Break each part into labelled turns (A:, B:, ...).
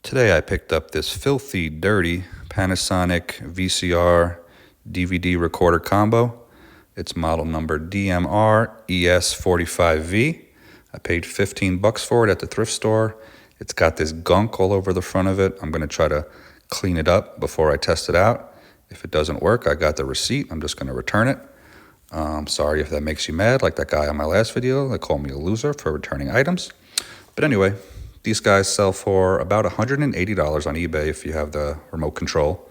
A: Today I picked up this filthy, dirty Panasonic VCR DVD recorder combo. It's model number DMR-ES45V. I paid 15 bucks for it at the thrift store. It's got this gunk all over the front of it. I'm going to try to clean it up before I test it out. If it doesn't work, I got the receipt. I'm just going to return it. Sorry if that makes you mad, like that guy on my last video that called me a loser for returning items. But anyway, these guys sell for about $180 on eBay if you have the remote control.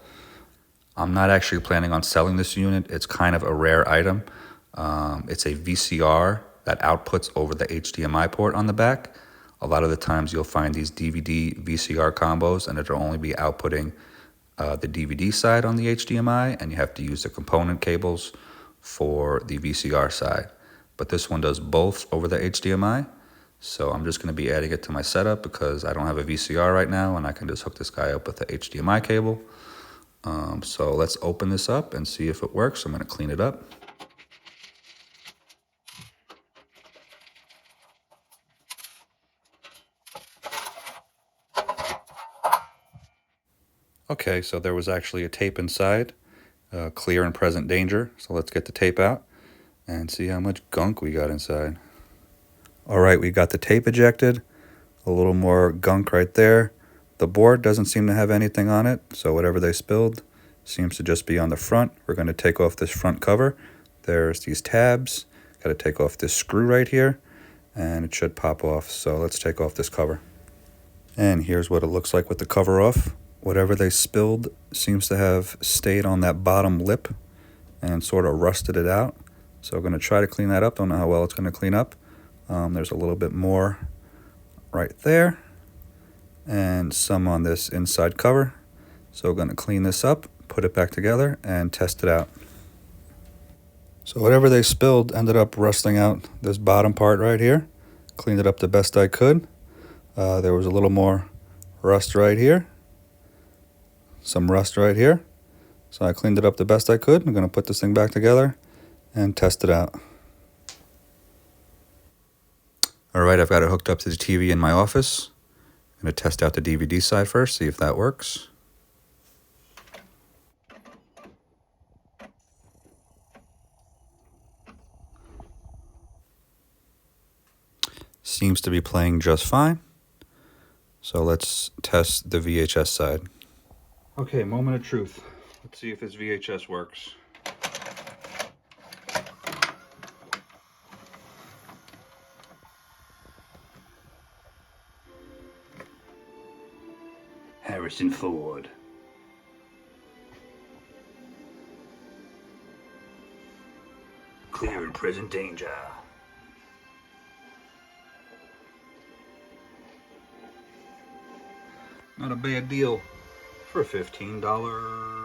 A: I'm not actually planning on selling this unit. It's kind of a rare item. It's a VCR that outputs over the HDMI port on the back. A lot of the times you'll find these DVD VCR combos and it'll only be outputting the DVD side on the HDMI, and you have to use the component cables for the VCR side. But this one does both over the HDMI. So I'm just going to be adding it to my setup because I don't have a VCR right now and I can just hook this guy up with the HDMI cable. So let's open this up and see if it works. I'm going to clean it up. Okay, so there was actually a tape inside, clear and present danger. So let's get the tape out and see how much gunk we got inside. All right, we got the tape ejected, a little more gunk right there. The board doesn't seem to have anything on it, so whatever they spilled seems to just be on the front. We're going to take off this front cover. There's these tabs. Got to take off this screw right here, and it should pop off. So let's take off this cover. And here's what it looks like with the cover off. Whatever they spilled seems to have stayed on that bottom lip and sort of rusted it out. So we're going to try to clean that up. Don't know how well it's going to clean up. There's a little bit more right there and some on this inside cover. So we're going to clean this up, put it back together, and test it out. So whatever they spilled ended up rusting out this bottom part right here. Cleaned it up the best I could. There was a little more rust right here. Some rust right here. So I cleaned it up the best I could. I'm going to put this thing back together and test it out. All right, I've got it hooked up to the TV in my office. I'm going to test out the DVD side first, see if that works. Seems to be playing just fine. So let's test the VHS side. Okay, moment of truth. Let's see if this VHS works. Harrison Ford. Clear and present danger. Not a bad deal for $15.